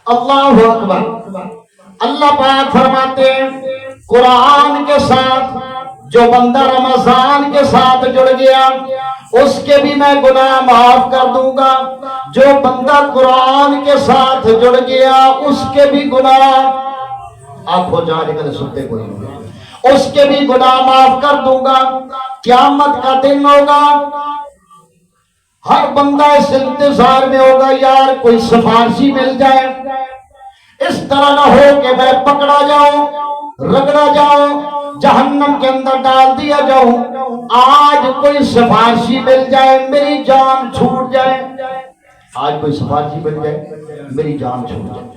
اللہ اکبر۔ اللہ پاک فرماتے ہیں قرآن کے ساتھ جو بندہ رمضان کے ساتھ جڑ گیا اس کے بھی میں گناہ معاف کر دوں گا، جو بندہ قرآن کے ساتھ جڑ گیا اس کے بھی گناہ آپ ہو جا لے کر سنتے کوئی نہیں، اس کے بھی گناہ معاف کر دوں گا۔ قیامت کا دن ہوگا، ہر بندہ اس انتظار میں ہوگا یار کوئی سفارشی مل جائے، اس طرح نہ ہو کہ میں پکڑا جاؤں، رگڑا جاؤں، جہنم کے اندر ڈال دیا جاؤں۔ آج کوئی سفارشی مل جائے میری جان چھوٹ جائے، آج کوئی سفارشی مل جائے میری جان چھوٹ جائے۔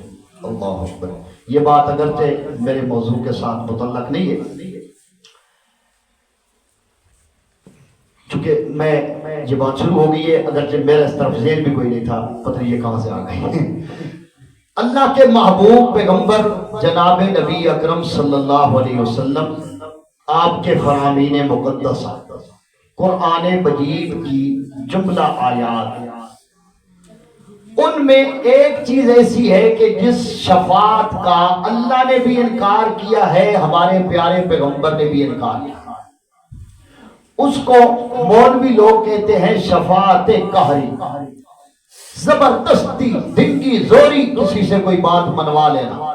اللہ اکبر۔ یہ بات اگرچہ میرے موضوع کے ساتھ متعلق نہیں ہے، چونکہ میں یہ بات شروع ہو گئی ہے، اگرچہ میرے اس طرف ذہن بھی کوئی نہیں تھا، پتہ نہیں یہ کہاں سے آ گئی۔ اللہ کے محبوب پیغمبر جناب نبی اکرم صلی اللہ علیہ وسلم، آپ کے فرامین مقدسہ قرآن مجید کی جملہ آیات، ان میں ایک چیز ایسی ہے کہ جس شفاعت کا اللہ نے بھی انکار کیا ہے، ہمارے پیارے پیغمبر نے بھی انکار کیا، اس کو مولوی لوگ کہتے ہیں شفاعت قہری، زبردستی ڈنگی زوری کسی سے کوئی بات منوا لینا،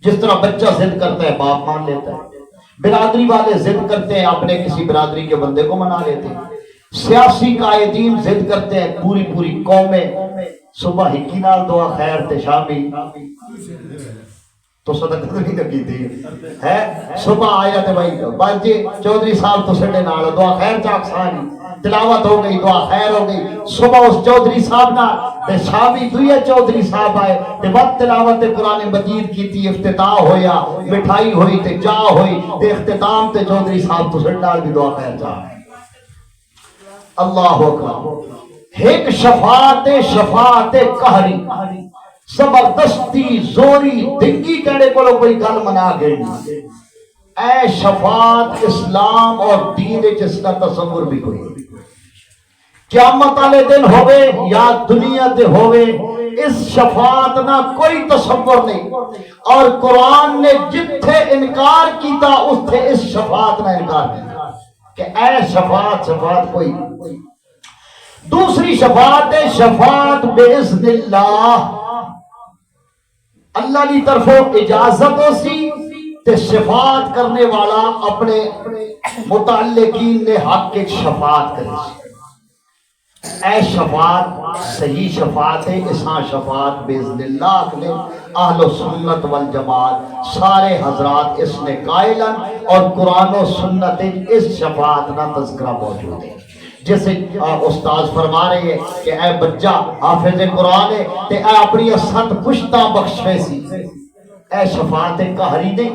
جس طرح بچہ ضد کرتا ہے باپ مان لیتا ہے، برادری والے ضد کرتے ہیں اپنے کسی برادری کے بندے کو منا لیتے ہیں، سیاسی قائدین ضد کرتے ہیں پوری پوری قومیں صبح ہکی نال دعا خیر تے شامی تو صدقہ نہیں لگی تھی ہے، صبح آیا تے بھائی باجی چودھری صاحب تو سڈے نال دعا خیر چاک سانی، تلاوت ہو گئی، دعا خیر ہو گئی، صبح اس چودھری صاحب نہ تے شامی دوئے چودھری صاحب آئے تے وقت تلاوت قرآن مجید کی تھی، افتتاح ہویا، مٹھائی ہوئی تے جا ہوئی تے اختتام تے چودھری صاحب تو سڈے نال بھی دعا خیر چاک۔ اللہ اکبر۔ ایک شفاعت قہری، زبردستی زوری ڈنگی کہنے کو کوئی گل منا گئی، اے شفاعت اسلام اور دین جس کا تصور بھی کوئی، قیامت والے دن ہوئے یا دنیا دے ہوئے، اس شفاعت نہ کوئی تصور نہیں، اور قرآن نے جتھے انکار کیتا اس تھے اس شفاعت نہ انکار کیتا کہ اے شفاعت کوئی۔ دوسری شفاعت ہے شفاعت باذن اللہ، اللہ کی طرفوں اجازت ہو سی تے شفاعت کرنے والا اپنے متعلقین نے حق کی شفاعت کرے، اے شفاعت صحیح شفاعت ہے، اساں شفاعت باذن اللہ نے اہل سنت والجماعت سارے حضرات اس نے قائلن، اور قرآن و سنت اس شفاعت کا تذکرہ موجود ہے۔ جیسے استاذ فرما رہے ہیں کہ اے بچہ حافظ قرآن ہے تے اے اپنی ست پشتاں بخشے سی، اے شفاعت قہری دے،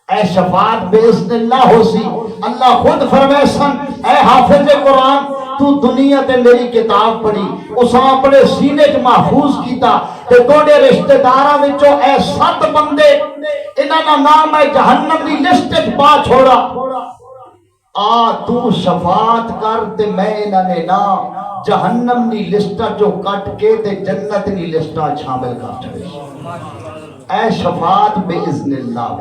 اے شفاعت باذن اللہ ہو سی۔ اللہ خود فرمائے سن اے حافظ قرآن تو دنیا تے میری کتاب پڑھی، اساں اپنے سینے چ محفوظ کیتا تے توڑے رشتہ داراں وچوں اے 7 بندے انہاں دا نام ہے جہنم دی لسٹ وچ پا چھوڑا، تو شفاعت کر تے میں انہاں نے نا جہنم دی لسٹا جو کٹ کے تے جنت دی لسٹا شامل کر چھوڑے، اے شفاعت باذن اللہ۔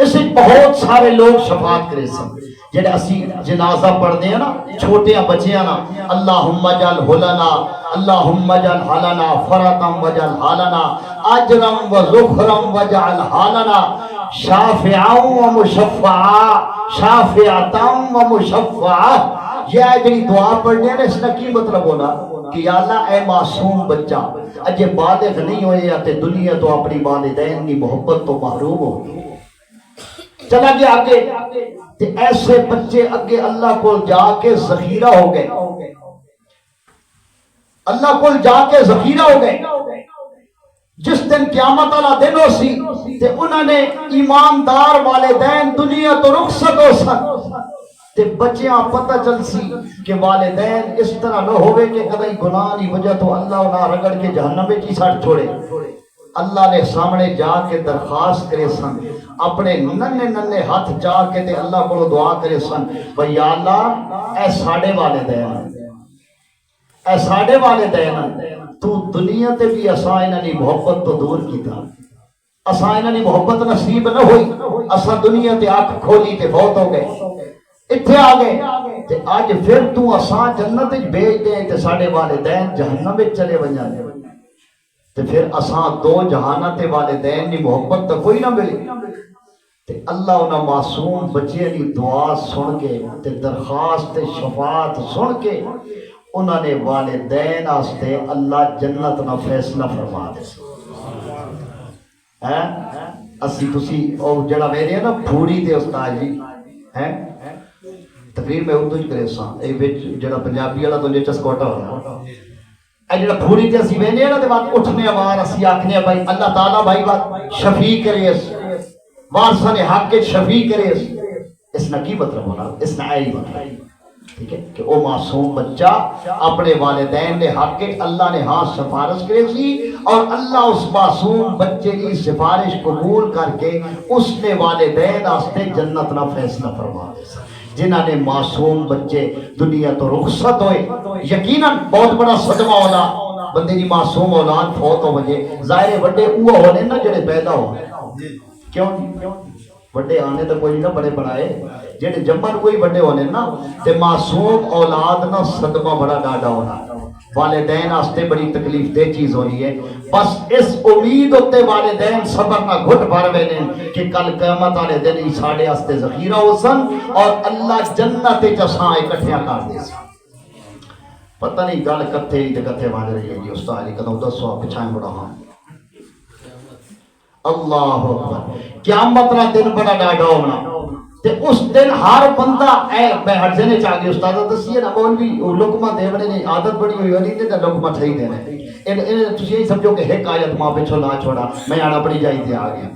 اس بہت سارے لوگ شفاعت کرے سن، جڑے اسی جنازہ پڑھتے ہیں نا چھوٹے بچیاں نا، اللہم اجعل حلنا، اللہم اجعل حلنا فرطا وجعل حالنا اجرم و ذخرم وجعل حالنا شافعا و مشفعا شافعتا و مشفعا۔ یہ جڑی دعا پڑھنے ہیں اس کا کی مطلب ہونا کہ یا اللہ اے معصوم بچہ اجے بالغ نہیں ہوئے یا تے دنیا تو اپنی والدین کی محبت تو محروم ہو چلا گیا آگے، تے ایسے بچے اگے اللہ کو جا کے ذخیرہ ہو گئے، اللہ کو جا کے ذخیرہ ہو گئے۔ جس دن قیامت والا دن ہو سی تے انہوں نے ایماندار والدین دنیا تو رخصت ہو سن تے بچیاں پتہ چل سی کہ والدین اس طرح نہ ہوئے کہ کدی گناہ کی وجہ تو اللہ انہاں رگڑ کے جہنم میں کی سٹ چھوڑے۔ اللہ نے سامنے جا کے درخواست کرے سن، اپنے ننے ننے ہاتھ جا کے تے اللہ کو دعا کرے سن، بھئی یا اللہ اے ساڑے والدین تو دنیا تے بھی اساں انہاں دی محبت تو دور کیتا، اساں انہاں دی محبت نصیب نہ ہوئی، اساں دنیا تے اکھ کھولی تے فوت ہو گئے، اتھے آ گئے تے اج پھر تو اساں جنت وچ بھیج دے تے ساڈے والدین جہنم وچ چلے ونجاں تے پھر اساں دو جہاناں تے والدین دی محبت تو کوئی نہ ملی۔ تے اللہ انہاں معصوم بچے دی دعا سن کے تے درخواست تے شفاعت سن کے انہاں نے والدین واسطے اللہ جنت نہ فیصلہ فرما دے ہیں۔ اسی تسی او جڑا میرے نا پھوڑی تے استاد جی ہیں تقریر میں اردو ہی کرے ساں اے وچ جڑا پنجابی والا تو لے چسکوٹا ہونا اے جڑا پھوڑی تے اسی وینے نا تے بات اٹھنے وار اسی آکھنے بھائی اللہ تعالیٰ بھائی بات شفیع کرے اس وارثاں حق کے شفیع کرے اس نہ کی مطلب ہونا، اس نہ ای مطلب ٹھیک ہے کہ وہ معصوم بچہ اپنے والدین نے حق کے اللہ نے ہاں سفارش کرے سی اور اللہ اس معصوم بچے کی سفارش قبول کر کے اس نے والدین واسطے جنت نہ فیصلہ فرما دے سا۔ جنہاں نے معصوم بچے دنیا تو رخصت ہوئے، یقیناً بہت بڑا صدمہ ہونا بندے دی معصوم اولاد فوت ہو وجے، ظاہر وڈے اوہ ہونے نا جڑے پیدا ہو کیوں بڑے آنے تو کوئی نہ بڑے بڑھائے جڑے جمن کوئی بڑے ہونے نا تے معصوم اولاد نہ صدمہ بڑا ڈاڈا ہونا، والدین واسطے بڑی تکلیف دہ چیز ہونی ہے۔ بس اس امید ہوتے والدین صبر کا گھٹ بھر وینے کہ کل قیامت والے دن ہی ساڈے واسطے ذخیرہ ہو سن اور اللہ جنت وچ اساں اکٹھیاں کر دے سن۔ پتہ نہیں گل کتے تے کتے وانج رہی ہے جی استاد جی کدوں دسو پچھائیں بڑا ہاں اللہ اکبر۔ قیامت کا دن بڑا ڈاڈا ہونا تے اس دن ہر بندہ اے میں ہر جنے چاہ گئی استاد دسیے نا مولوی لقمہ دیونے نے عادت بڑی ہوئی ہوئی تے لقمہ ٹھئی دینے ان تسی یہ سمجھو کہ ایک آیت ماں پچھو لا چھوڑا میں آنا پڑی جائی تے آ گیا۔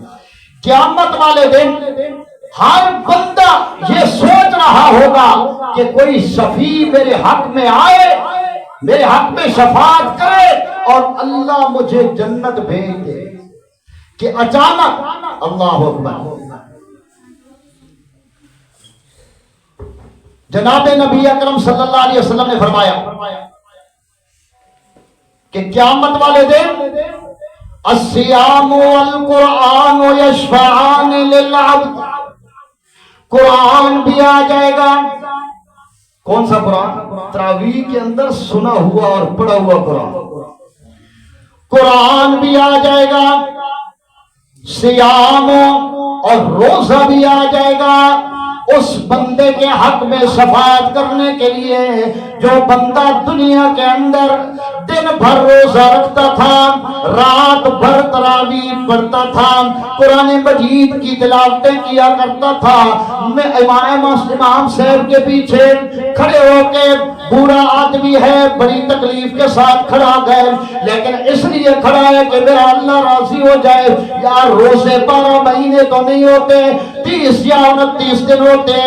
قیامت والے دن ہر بندہ یہ سوچ رہا ہوگا کہ کوئی شفیع میرے حق میں آئے، میرے حق میں شفاعت کرے اور اللہ مجھے جنت بھیج دے کہ اچانک اللہ اکبر جناب نبی اکرم صلی اللہ علیہ وسلم نے فرمایا کہ قیامت والے دن الصیام والقرآن یشفعان للعبد، قرآن بھی آ جائے گا۔ کون سا قرآن؟ تراویح کے اندر سنا ہوا اور پڑھا ہوا قرآن، قرآن بھی آ جائے گا، سیام اور روزہ بھی آ جائے گا اس بندے کے حق میں شفاعت کرنے کے لیے جو بندہ دنیا کے اندر دن بھر روزہ رکھتا تھا، رات بھر تراویح پڑھتا تھا، قرآن مجید کی تلاوتیں کیا کرتا تھا۔ میں امام صاحب کے پیچھے کھڑے ہو کے بوڑھا آدمی ہے بڑی تکلیف کے ساتھ کھڑا گئے لیکن اس لیے کھڑا ہے کہ میرا اللہ راضی ہو جائے، یار روزے 12 مہینے تو نہیں ہوتے، 30 یا 29 دن ہوتے،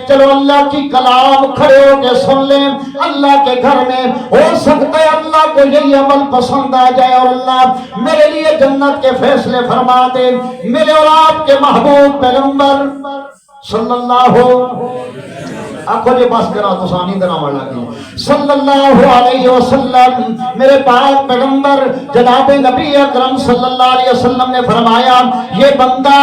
چلو اللہ کی کلام کھڑے ہو کے سن لیں۔ اللہ کے گھر میں ہو سکتا ہے اللہ کو یہی عمل پسند آ جائے اور اللہ میرے لیے جنت کے فیصلے فرما دے۔ میرے اور آپ کے محبوب پیغمبر صلی اللہ آنکھوں جے بس کرا تو سانی دنامر لگی صلی اللہ علیہ وسلم، میرے پاک پیغمبر جناب نبی اکرم صلی اللہ علیہ وسلم نے فرمایا یہ بندہ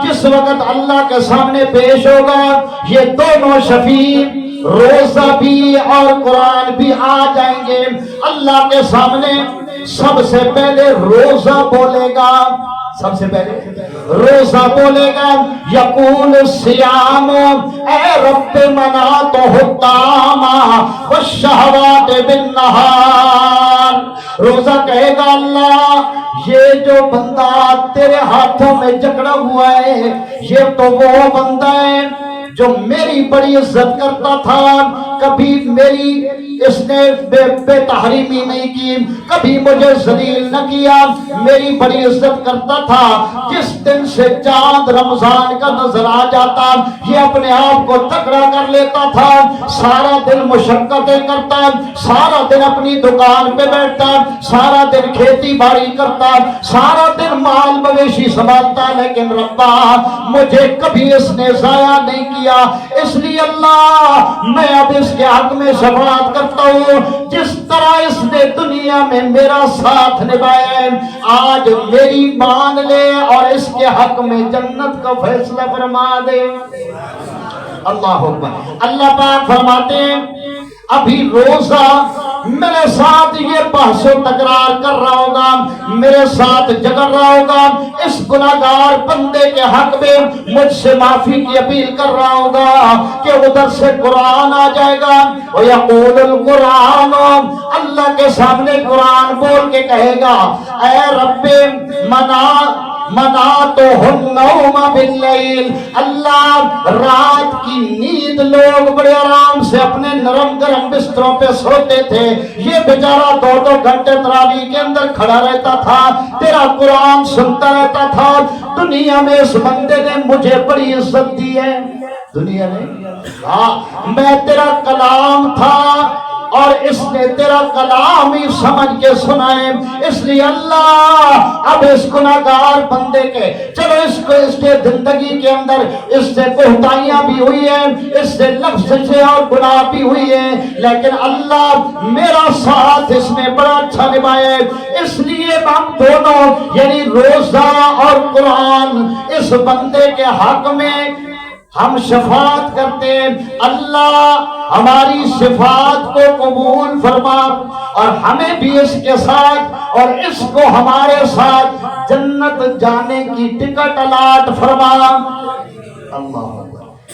جس وقت اللہ کے سامنے پیش ہوگا یہ دونوں شفیع روزہ بھی اور قرآن بھی آ جائیں گے اللہ کے سامنے۔ سب سے پہلے روزہ بولے گا، سب سے پہلے روزہ بولے گا، یقول الصیام اے رب منعت الطعام والشہوات بالنہار، روزہ کہے گا اللہ یہ جو بندہ تیرے ہاتھوں میں جکڑا ہوا ہے یہ تو وہ بندہ ہے جو میری بڑی عزت کرتا تھا، کبھی میری اس نے بے تحریمی نہیں کی، کبھی مجھے ذلیل نہ کیا، میری بڑی عزت کرتا تھا۔ جس دن سے چاند رمضان کا نظر آ جاتا یہ اپنے آپ کو تکڑا کر لیتا تھا، سارا دن مشقتیں کرتا، سارا دن اپنی دکان پہ بیٹھتا، سارا دن کھیتی باڑی کرتا، سارا دن مال مویشی سنبھالتا، لیکن ربا مجھے کبھی اس نے ضائع نہیں کیا، اس لیے اللہ میں اب اس کے حق میں شفاعت کرتا کرتا ہوں جس طرح اس نے دنیا میں میرا ساتھ نبھایا ہے، آج میری مان لے اور اس کے حق میں جنت کا فیصلہ فرما دے۔ اللہ اکبر۔ اللہ پاک فرماتے ہیں ابھی روزہ میرے ساتھ یہ بحث و تکرار کر رہا ہوگا، میرے ساتھ جگڑ رہا ہوگا، اس گناہگار بندے کے حق میں مجھ سے معافی کی اپیل کر رہا ہوگا کہ ادھر سے قرآن آ جائے گا، وَيَقُولُ الْقُرْآنُ، اللہ کے سامنے قرآن بول کے کہے گا اے رب منعتُهُ النَّوْمَ بِاللَّيْلِ، اللہ رات کی نیند لوگ بڑے آرام سے اپنے نرم گرم بستروں پہ سوتے تھے، یہ بیچارہ 2 گھنٹے تراویح کے اندر کھڑا رہتا تھا، تیرا قرآن سنتا رہتا تھا۔ دنیا میں اس بندے نے مجھے بڑی عزت دی ہے، دنیا نے، ہاں میں تیرا کلام تھا اور اس نے تیرا کلام ہی سمجھ کے سنائے، اس لیے اللہ اب اس گناہگار بندے کے چلو اس کے زندگی کے اندر اس سے کوتاہیاں بھی ہوئی ہیں، اس سے لفظ سے اور گناہ بھی ہوئی ہیں، لیکن اللہ میرا ساتھ اس نے بڑا اچھا نبھایا ہے، اس لیے ہم دونوں یعنی روزہ اور قرآن اس بندے کے حق میں ہم شفاعت کرتے ہیں۔ اللہ ہماری شفاعت کو قبول فرما اور ہمیں بھی اس کے ساتھ اور اس کو ہمارے ساتھ جنت جانے کی ٹکٹ الاٹ فرما۔ اللہ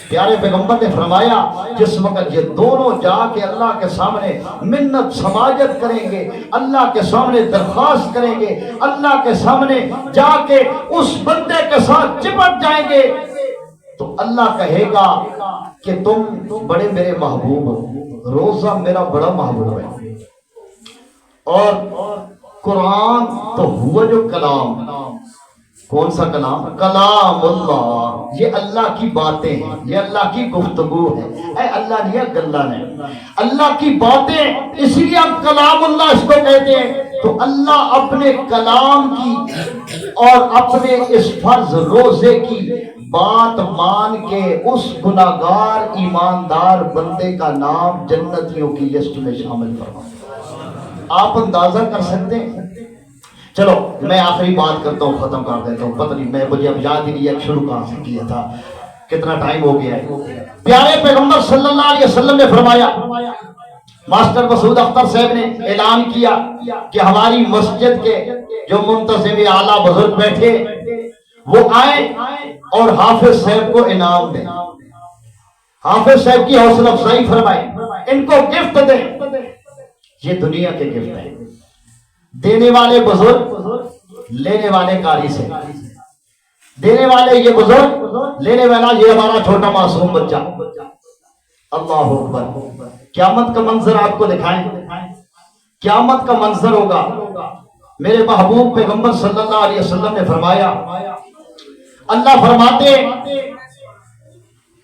پیارے پیغمبر نے فرمایا جس وقت یہ دونوں جا کے اللہ کے سامنے منت سماجت کریں گے، اللہ کے سامنے درخواست کریں گے، اللہ کے سامنے جا کے اس بندے کے ساتھ چپٹ جائیں گے، تو اللہ کہے گا کہ تم بڑے میرے محبوب ہو، روزہ میرا بڑا محبوب ہے، اور قرآن تو ہوا جو کلام، کون سا کلام؟ کلام اللہ، یہ اللہ کی باتیں ہیں، یہ اللہ کی گفتگو ہے، اے اللہ نے گلہ نے اللہ کی باتیں، اسی لیے ہم کلام اللہ اس کو کہتے ہیں۔ تو اللہ اپنے کلام کی اور اپنے اس فرض روزے کی بات مان کے اس گناہگار ایماندار بندے کا نام جنتیوں کی لسٹ میں شامل فرما۔ آپ اندازہ کر سکتے ہیں؟ چلو میں آخری بات کرتا ہوں، ختم کر دیتا ہوں، پتہ نہیں مجھے اب یاد ہی نہیں ہے شروع کہاں سے کیا تھا، کتنا ٹائم ہو گیا ہے۔ پیارے پیغمبر صلی اللہ علیہ وسلم نے فرمایا، ماسٹر مسعود اختر صاحب نے اعلان کیا کہ ہماری مسجد کے جو منتظم اعلیٰ بزرگ بیٹھے وہ آئیں اور حافظ صاحب کو انعام دیں، حافظ صاحب کی حوصلہ افزائی فرمائیں، ان کو گفٹ دیں۔ یہ دنیا کے گفٹ ہیں، دینے والے بزرگ، لینے والے قاری سے، دینے والے یہ بزرگ، لینے والا یہ ہمارا چھوٹا معصوم بچہ۔ اللہ اکبر۔ قیامت کا منظر آپ کو دکھائیں، قیامت کا منظر ہوگا، میرے محبوب پیغمبر صلی اللہ علیہ وسلم نے فرمایا، اللہ فرماتے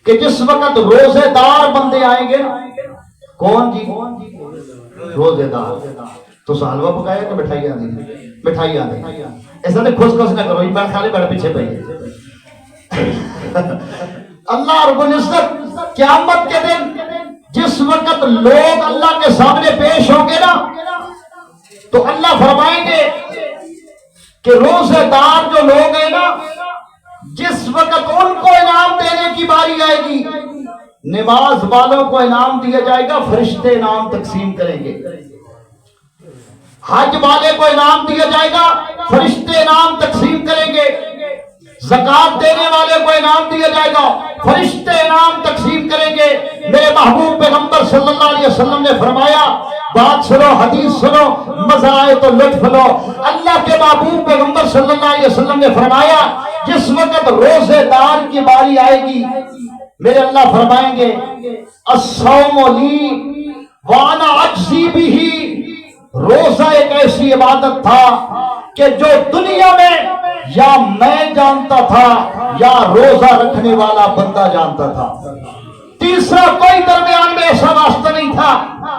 کہ جس وقت روزے دار بندے آئیں گے نا، کون جی؟ روزے دار۔ تو حلوہ پکایا کہ مٹھائی آ گئی؟ مٹھائی آ گئی۔ ایسا نہیں خوش خوش نہ کرو، یہ بات خالی بڑا پیچھے پہ۔ اللہ رب العزت قیامت کے دن جس وقت لوگ اللہ کے سامنے پیش ہوں گے نا، تو اللہ فرمائیں گے کہ روزے دار جو لوگ ہیں نا، جس وقت ان کو انعام دینے کی باری آئے گی، نماز والوں کو انعام دیا جائے گا، فرشتے انعام تقسیم کریں گے۔ حج والے کو انعام دیا جائے گا، فرشتے انعام تقسیم کریں گے۔ زکات دینے والے کو انعام دیا جائے گا، فرشتے انعام تقسیم کریں گے۔ میرے محبوب پیغمبر صلی اللہ علیہ وسلم نے فرمایا، بات سنو، حدیث سنو، مزہ آئے تو لطف لو۔ اللہ کے محبوب پیغمبر صلی اللہ علیہ وسلم نے فرمایا، جس وقت روزے دار کی باری آئے گی، میرے اللہ فرمائیں گے، الصوم لی وانا اجزی بہ، روزہ ایک ایسی عبادت تھا کہ جو دنیا میں یا میں جانتا تھا یا روزہ رکھنے والا بندہ جانتا تھا۔ تیسرا کوئی درمیان میں ایسا واسطہ نہیں تھا.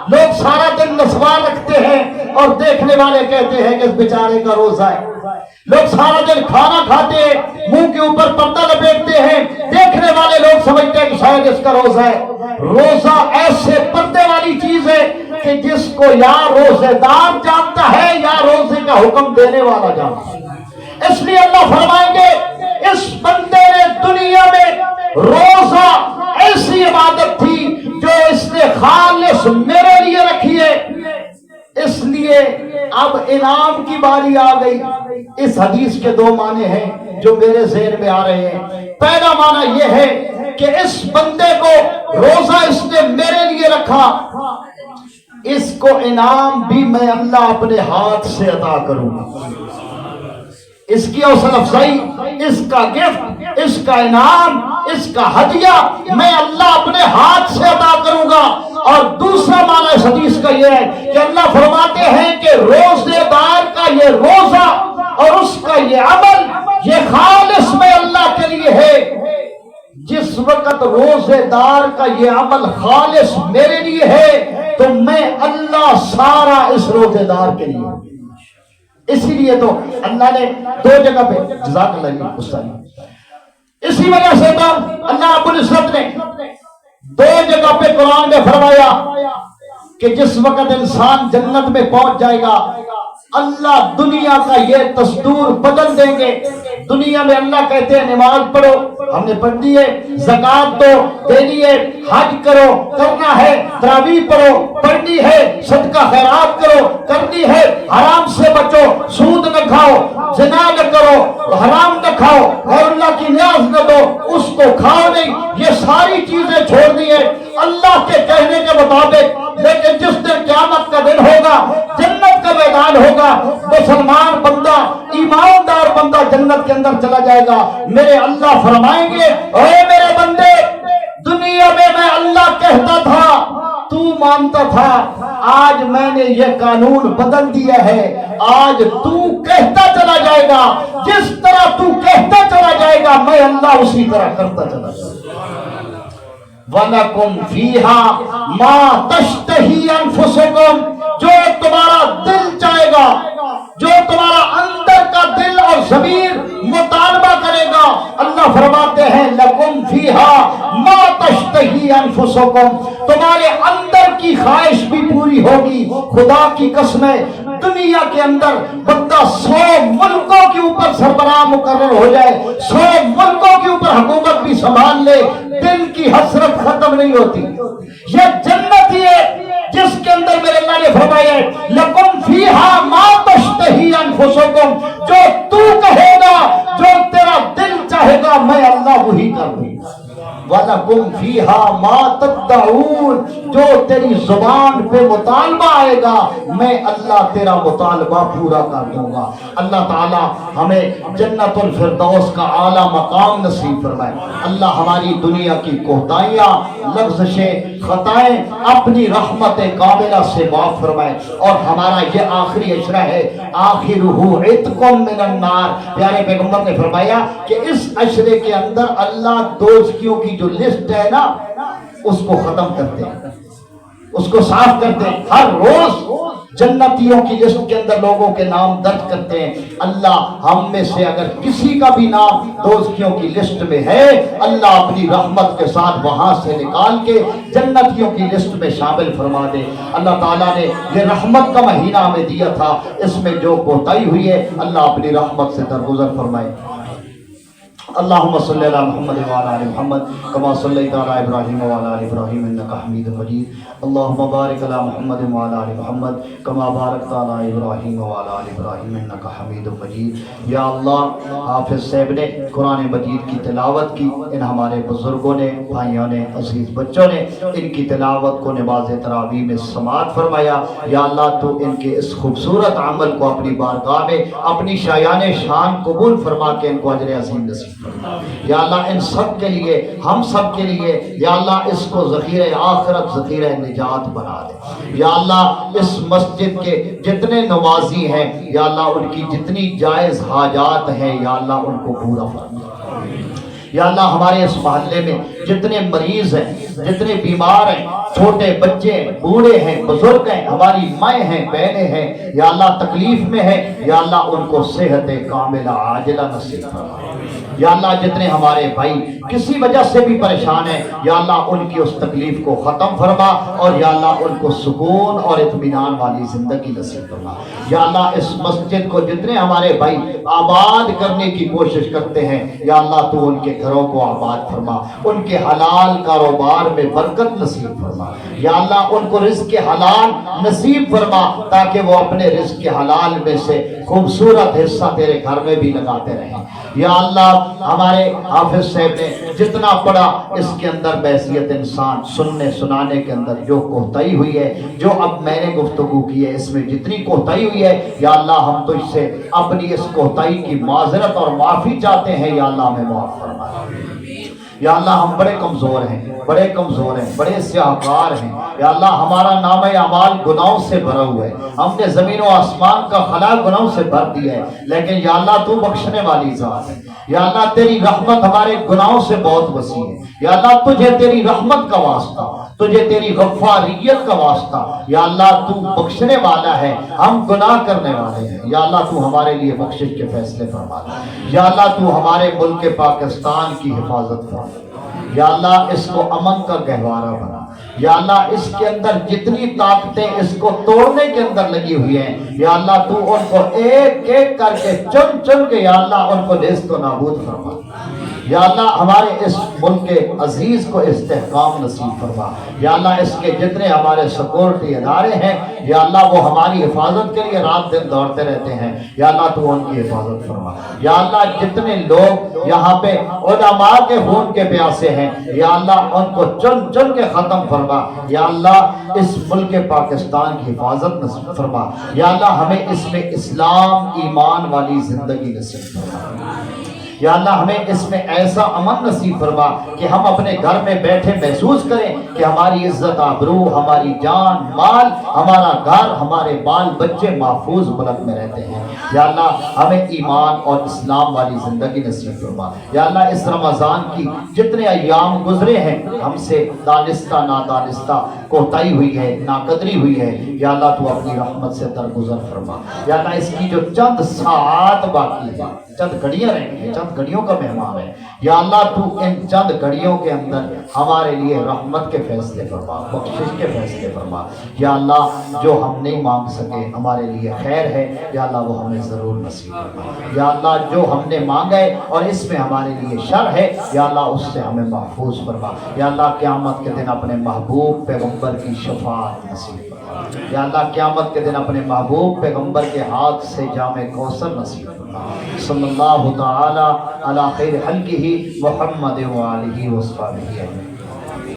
لوگ سارا دن نسوار رکھتے ہیں اور دیکھنے والے کہتے ہیں کہ اس بیچارے کا روزہ ہے. لوگ سارا دن کھانا کھاتے ہیں, منہ کے اوپر پردہ لپیٹتے ہیں, دیکھنے والے لوگ سمجھتے ہیں کہ شاید اس کا روزہ ہے. روزہ ایسے پردے والی چیز ہے کہ جس کو یا روزے دار جانتا ہے یا روزے کا حکم دینے والا جانتا ہے. اس لیے اللہ فرمائیں گے اس بندے نے دنیا میں روزہ ایسی عبادت تھی جو اس نے خالص میرے لیے رکھی ہے, اس لیے اب انعام کی باری آ گئی. اس حدیث کے دو معنی ہیں جو میرے ذہن میں آ رہے ہیں. پہلا معنی یہ ہے کہ اس بندے کو روزہ اس نے میرے لیے رکھا, اس کو انعام بھی میں اللہ اپنے ہاتھ سے عطا کروں گا. اس کی حوصلہ افزائی, اس کا گفٹ, اس کا انعام, اس کا ہدیہ میں اللہ اپنے ہاتھ سے عطا کروں گا. اور دوسرا معنی اس حدیث کا یہ ہے کہ اللہ فرماتے ہیں کہ روزے دار کا یہ روزہ اور اس کا یہ عمل یہ خالص میں اللہ کے لیے ہے. جس وقت روزے دار کا یہ عمل خالص میرے لیے ہے تو میں اللہ سارا اس روزے دار کے لیے. اسی لیے تو اللہ نے دو جگہ پہ جزاک اللہ استاد, اسی وجہ سے تو اللہ رب العزت نے دو جگہ پہ قرآن میں فرمایا کہ جس وقت انسان جنت میں پہنچ جائے گا اللہ دنیا کا یہ دستور بدل دیں گے. دنیا میں اللہ کہتے ہیں نماز پڑھو, ہم نے پڑھ دی ہے, زکات دو دینی ہے, حج کرو کرنا ہے, تراویح پڑھو پڑھنی ہے, صدقہ خیرات کرو کرنی ہے, حرام سے بچو, سود نہ کھاؤ, زنا نہ کرو, حرام نہ کھاؤ, اور اللہ کی نیاز نہ دو, اس کو کھاؤ نہیں. یہ ساری چیزیں چھوڑنی ہے اللہ کے کہنے کے مطابق. لیکن جس دن قیامت کا دن ہوگا, جنت کا میدان ہوگا, مسلمان بندہ, ایماندار بندہ جنت کے اندر چلا جائے گا. میرے اللہ فرمائیں گے اے میرے بندے, دنیا میں اللہ کہتا تھا تو مانتا تھا, آج میں نے یہ قانون بدل دیا ہے, آج تو کہتا چلا جائے گا, جس طرح تو کہتا چلا جائے گا میں اللہ اسی طرح کرتا چلا جائے گا. وَلَكُمْ فِيهَا مَا تَشْتَهِي أَنفُسُكُمْ, جو تمہارا دل چاہے گا, جو تمہارا اندر کا دل اور ضمیر مطالبہ کرے گا. اللہ فرماتے ہیں لَكُمْ فِيهَا مَا تَشْتَهِي أَنفُسُكُمْ, تمہارے اندر کی خواہش بھی پوری ہوگی. خدا کی قسم ہے دنیا کے اندر بندہ 100 ملکوں کے اوپر سربراہ مقرر ہو جائے, 100 ملکوں کے اوپر حکومت بھی سنبھال لے, دل کی حسرت ختم نہیں ہوتی. یہ جنت ہی ہے جس کے اندر میرے اللہ نے فرمایا ہے لَكُمْ فِيهَا مَا تَشْتَهِي أَنفُسُكُمْ, جو تو کہے گا, جو تیرا دل چاہے گا میں اللہ وہی کر دوں. وَلَكُمْ فِيهَا مَا تَدَّعُونَ, جو تیری زبان پہ مطالبہ آئے گا میں اللہ تیرا مطالبہ پورا کر دوں گا. اللہ تعالی ہمیں جنت الفردوس کا اعلیٰ مقام نصیب فرمائے. اللہ ہماری دنیا کی کوتاہیاں, لغزشیں, خطائیں اپنی رحمت کاملہ سے معاف فرمائے. اور ہمارا یہ آخری عشرہ ہے, آخرہ عتق من النار. پیارے پیغمبر نے فرمایا کہ اس عشرے کے اندر اللہ دوزخیوں کی جو لسٹ ہے نا اس کو ختم کرتے ہیں, اس کو صاف کرتے ہیں. ہر روز جنتیوں کی لسٹ کے اندر لوگوں کے نام درج کرتے ہیں. اللہ ہم میں سے اگر کسی کا بھی نام دوزخیوں کی لسٹ میں ہے, اللہ اپنی رحمت کے ساتھ وہاں سے نکال کے جنتیوں کی لسٹ میں شامل فرما دے. اللہ تعالیٰ نے یہ رحمت کا مہینہ ہمیں دیا تھا, اس میں جو کوتاہی ہوئی ہے اللہ اپنی رحمت سے درگزر فرمائے. اللهم صل على محمد وعلى ال محمد كما صليت على ابراهيم وعلى ال ابراهيم انك حميد مجيد. اللهم بارك على محمد وعلى ال محمد كما باركت على ابراهيم وعلى ال ابراهيم انك حميد مجيد. یا اللہ, حافظ صاحب نے قرآن مجید کی تلاوت کی, ان ہمارے بزرگوں نے, بھائیوں نے, عزیز بچوں نے ان کی تلاوت کو نماز تراویح میں سماعت فرمایا. یا اللہ تو ان کے اس خوبصورت عمل کو اپنی بارگاہ میں اپنی شایان شان قبول فرما کے ان کو اجر عظیم نصیب. یا اللہ ان سب کے لیے, ہم سب کے لیے یا اللہ اس کو ذخیرہ آخرت, ذخیرہ نجات بنا دے. یا اللہ اس مسجد کے جتنے نمازی ہیں یا اللہ ان کی جتنی جائز حاجات ہیں یا اللہ ان کو پورا فرما. یا اللہ ہمارے اس محلے میں جتنے مریض ہیں، جتنے بیمار ہیں، چھوٹے بچے بوڑھے ہیں، بزرگ ہیں، ہماری مائیں ہیں، بہنیں ہیں، یا اللہ تکلیف میں ہیں، یا اللہ ان کو صحت کاملہ عاجلہ نصیب فرما۔ یا اللہ جتنے ہمارے بھائی کسی وجہ سے بھی پریشان ہیں، یا اللہ ان کی اس تکلیف کو ختم فرما، اور یا اللہ ان کو سکون اور اطمینان والی زندگی نصیب فرما۔ یا اللہ اس مسجد کو جتنے ہمارے بھائی آباد کرنے کی کوشش کرتے ہیں، یا اللہ تو ان کے گھروں کو آباد فرما، ان کے حلال کاروبار میں برکت نصیب فرما، یا اللہ ان کو رزق حلال نصیب فرما، تاکہ وہ اپنے رزق حلال میں سے خوبصورت حصہ تیرے گھر میں بھی لگاتے رہیں۔ یا اللہ ہمارے حافظ صاحب نے جتنا پڑھا، اس کے اندر بحیثیت انسان سننے سنانے کے اندر جو کوتاہی ہوئی ہے، جو اب میں نے گفتگو کی ہے، اس میں جتنی کوتاہی ہوئی ہے، یا اللہ ہم تجھ سے اپنی اس کوتاہی کی معذرت اور معافی چاہتے ہیں، یا اللہ ہمیں معاف فرما۔ یا اللہ ہم بڑے کمزور ہیں، بڑے کمزور ہیں، بڑے سیاہکار ہیں، یا اللہ ہمارا نامہ اعمال گناہوں سے بھرا ہوا ہے، ہم نے زمین و آسمان کا خلا گناہوں سے بھر دیا ہے، لیکن یا اللہ تو بخشنے والی ذات ہے، یا اللہ تیری رحمت ہمارے گناہوں سے بہت وسیع ہے، یا اللہ تجھے تیری رحمت کا واسطہ، تجھے تیری غفاریت کا واسطہ، یا اللہ تو بخشنے والا ہے، ہم گناہ کرنے والے ہیں، یا اللہ تو ہمارے لیے بخشش کے فیصلے فرما، یا اللہ تو ہمارے ملک پاکستان کی حفاظت فرما، یا اللہ اس کو امن کا گہوارہ بنا، یا اللہ اس کے اندر جتنی طاقتیں اس کو توڑنے کے اندر لگی ہوئی ہیں، یا اللہ تو ان کو ایک ایک کر کے چن چن کے یا اللہ ان کو نیست و نابود فرما، یا اللہ ہمارے اس ملک عزیز کو استحکام نصیب فرما، یا اللہ اس کے جتنے ہمارے سیکورٹی ادارے ہیں، یا اللہ وہ ہماری حفاظت کے لیے رات دن دوڑتے رہتے ہیں، یا اللہ تو ان کی حفاظت فرما، یا اللہ جتنے لوگ یہاں پہ علماء کے خون کے پیاسے ہیں، یا اللہ ان کو چن چن کے ختم فرما، یا اللہ اس ملک پاکستان کی حفاظت نصیب فرما، یا اللہ ہمیں اس میں اسلام ایمان والی زندگی نصیب فرما، یا اللہ ہمیں اس میں ایسا امن نصیب فرما کہ ہم اپنے گھر میں بیٹھے محسوس کریں کہ ہماری عزت آبرو، ہماری جان مال، ہمارا گھر، ہمارے بال بچے محفوظ ملک میں رہتے ہیں، یا اللہ ہمیں ایمان اور اسلام والی زندگی نصیب فرما، یا اللہ اس رمضان کی جتنے ایام گزرے ہیں ہم سے دانستہ نادانستہ کوتاہی ہوئی ہے، ناقدری ہوئی ہے، یا اللہ تو اپنی رحمت سے درگزر فرما، یا اللہ اس کی جو چند ساعات باقی ہے، چند گھڑیاں رہیں گی، چند گھڑیوں کا مہمان ہے، یا اللہ تو ان چند گھڑیوں کے اندر ہمارے لیے رحمت کے فیصلے فرما، بخشش کے فیصلے فرما، یا اللہ جو ہم نہیں مانگ سکے ہمارے لیے خیر ہے، یا اللہ وہ ہمیں ضرور نصیب فرما، یا اللہ جو ہم نے مانگا ہے اور اس میں ہمارے لیے شر ہے، یا اللہ اس سے ہمیں محفوظ فرما، یا اللہ قیامت کے دن اپنے محبوب پیغمبر کی شفاعت نصیب فرما، یا اللہ قیامت کے دن اپنے محبوب پیغمبر کے ہاتھ سے جام کوثر نصیب فرما، صلی اللہ تعالی علی خیر خلقہ محمد و آلہ و صحبہ اجمعین۔